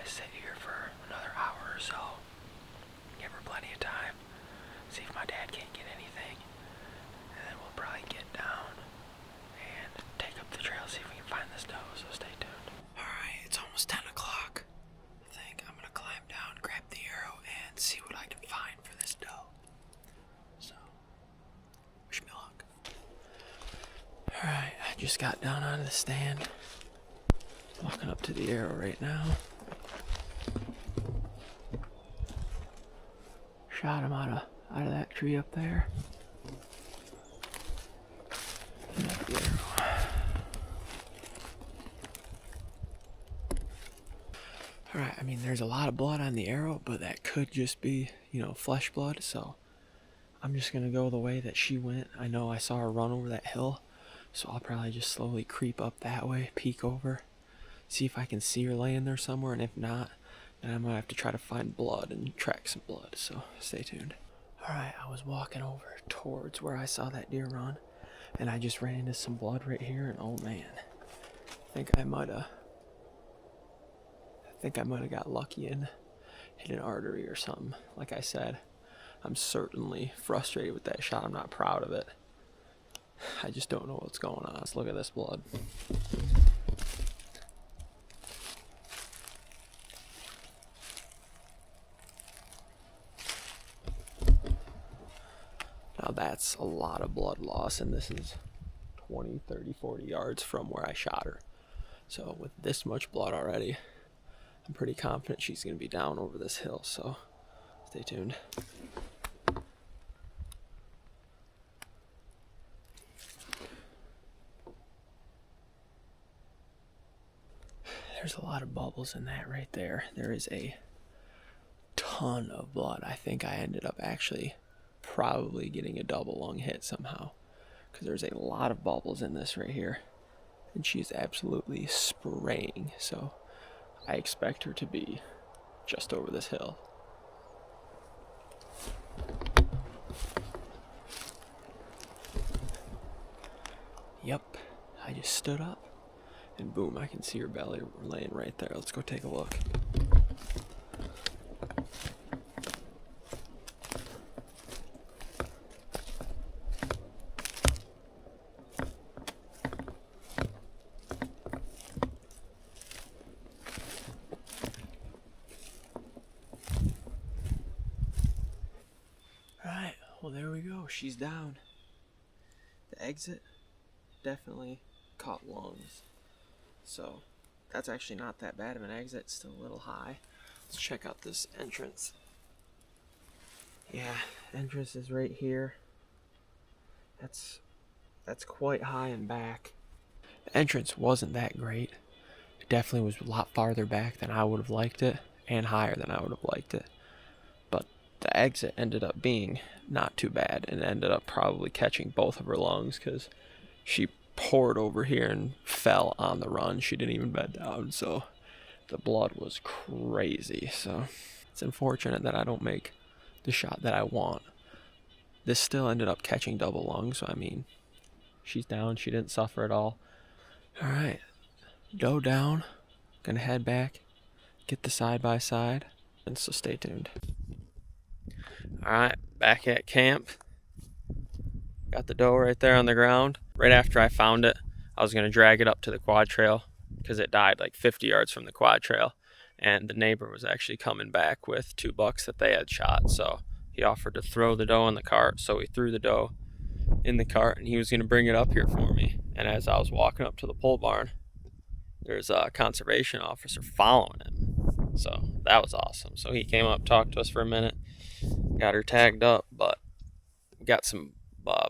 sit here for another hour or so. Give her plenty of time. See if my dad can't get anything. And then we'll probably get down and take up the trail, see if we can find this doe, so stay tuned. Alright, it's almost 10 o'clock. I think I'm gonna climb down, grab the arrow, and see what I can find for this doe. So, wish me luck. Alright, I just got down out of the stand. Walking up to the arrow right now. Shot him out of that tree up there. The arrow. Alright, I mean, there's a lot of blood on the arrow, but that could just be, flesh blood, so I'm just gonna go the way that she went. I know I saw her run over that hill, so I'll probably just slowly creep up that way, peek over, see if I can see her laying there somewhere, and if not, then I might have to try to find blood and track some blood, so stay tuned. Alright, I was walking over towards where I saw that deer run, and I just ran into some blood right here, and oh man, I think I might have got lucky and hit an artery or something. Like I said, I'm certainly frustrated with that shot. I'm not proud of it. I just don't know what's going on. Let's look at this blood. Now that's a lot of blood loss, and this is 20, 30, 40 yards from where I shot her. So with this much blood already, I'm pretty confident she's going to be down over this hill, so stay tuned. There's a lot of bubbles in that right there. There is a ton of blood. I think I ended up actually probably getting a double lung hit somehow, because there's a lot of bubbles in this right here, and she's absolutely spraying, so I expect her to be just over this hill. Yep, I just stood up and boom, I can see her belly laying right there. Let's go take a look. Alright, well there we go. She's down. The exit definitely caught lungs. So that's actually not that bad of an exit. It's still a little high. Let's check out this entrance. Yeah, entrance is right here. That's quite high and back. The entrance wasn't that great. It definitely was a lot farther back than I would have liked it, and higher than I would have liked it. But the exit ended up being not too bad, and ended up probably catching both of her lungs, because she poured over here and fell on the run. She didn't even bed down, so the blood was crazy. So it's unfortunate that I don't make the shot that I want. This still ended up catching double lungs, so I mean, she's down. She didn't suffer at all. All right, doe down. Gonna head back, get the side-by-side, and so stay tuned. All right, back at camp. Got the doe right there on the ground. Right after I found it, I was going to drag it up to the quad trail because it died like 50 yards from the quad trail. And the neighbor was actually coming back with 2 bucks that they had shot. So he offered to throw the doe in the cart. So we threw the doe in the cart, and he was going to bring it up here for me. And as I was walking up to the pole barn, there's a conservation officer following him. So that was awesome. So he came up, talked to us for a minute, got her tagged up, but got some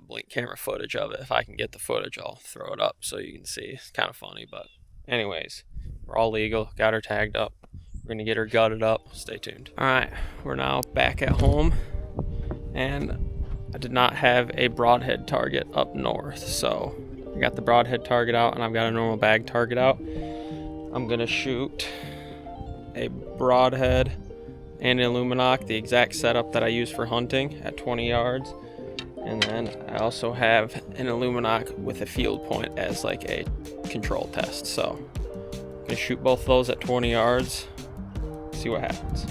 blink camera footage of it. If I can get the footage, I'll throw it up so you can see. It's kind of funny, but anyways, we're all legal. Got her tagged up. We're gonna get her gutted up. Stay tuned. All right, we're now back at home, and I did not have a broadhead target up north, so I got the broadhead target out, and I've got a normal bag target out. I'm gonna shoot a broadhead and an Illuminoc, the exact setup that I use for hunting, at 20 yards. And then I also have an Illuminoc with a field point as like a control test. So I'm gonna shoot both of those at 20 yards see what happens.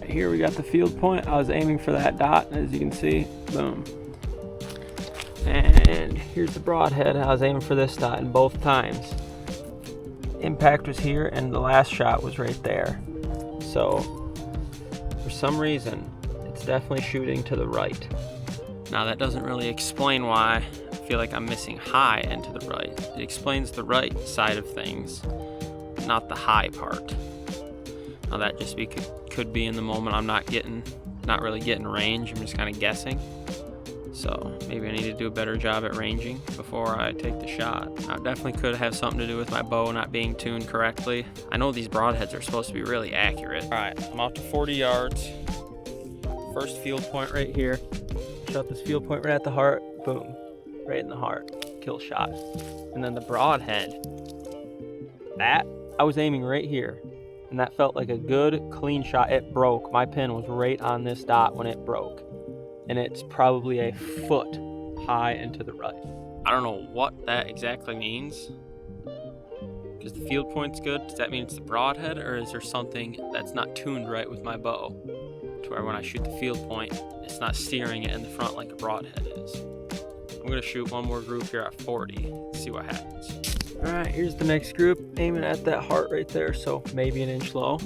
Here we got the field point. I was aiming for that dot, and as you can see, boom. And here's the broadhead. I was aiming for this dot, and both times impact was here and the last shot was right there. So for some reason it's definitely shooting to the right. Now that doesn't really explain why I feel like I'm missing high and to the right. It explains the right side of things, not the high part. Now that just could be in the moment I'm not really getting range. I'm just kind of guessing. So maybe I need to do a better job at ranging before I take the shot. Now, it definitely could have something to do with my bow not being tuned correctly. I know these broadheads are supposed to be really accurate. All right, I'm out to 40 yards. First field point right here. Shot this field point right at the heart. Boom, right in the heart. Kill shot. And then the broadhead, that I was aiming right here. And that felt like a good, clean shot. It broke. My pin was right on this dot when it broke. And it's probably a foot high and to the right. I don't know what that exactly means. Because the field point's good. Does that mean it's the broadhead, or is there something that's not tuned right with my bow to where when I shoot the field point, it's not steering it in the front like a broadhead is? I'm gonna shoot one more group here at 40, see what happens. All right, here's the next group, aiming at that heart right there, so maybe an inch low.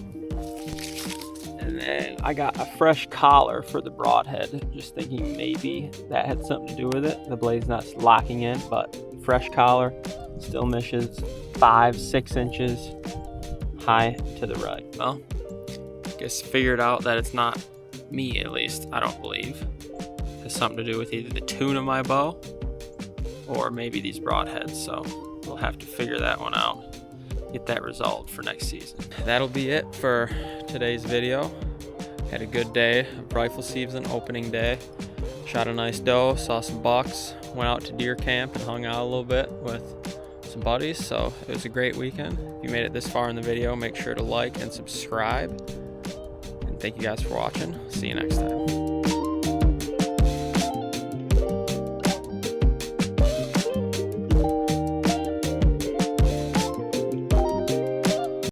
And then I got a fresh collar for the broadhead, just thinking maybe that had something to do with it. The blade's not locking in, but fresh collar, still misses 5-6 inches high to the right. Well, guess figured out that it's not me, at least, I don't believe. It has something to do with either the tune of my bow or maybe these broadheads, so we'll have to figure that one out. Get that resolved for next season. That'll be it for today's video. Had a good day of rifle season, opening day. Shot a nice doe, saw some bucks, went out to deer camp and hung out a little bit with some buddies, so it was a great weekend. If you made it this far in the video, make sure to like and subscribe. And thank you guys for watching. See you next time.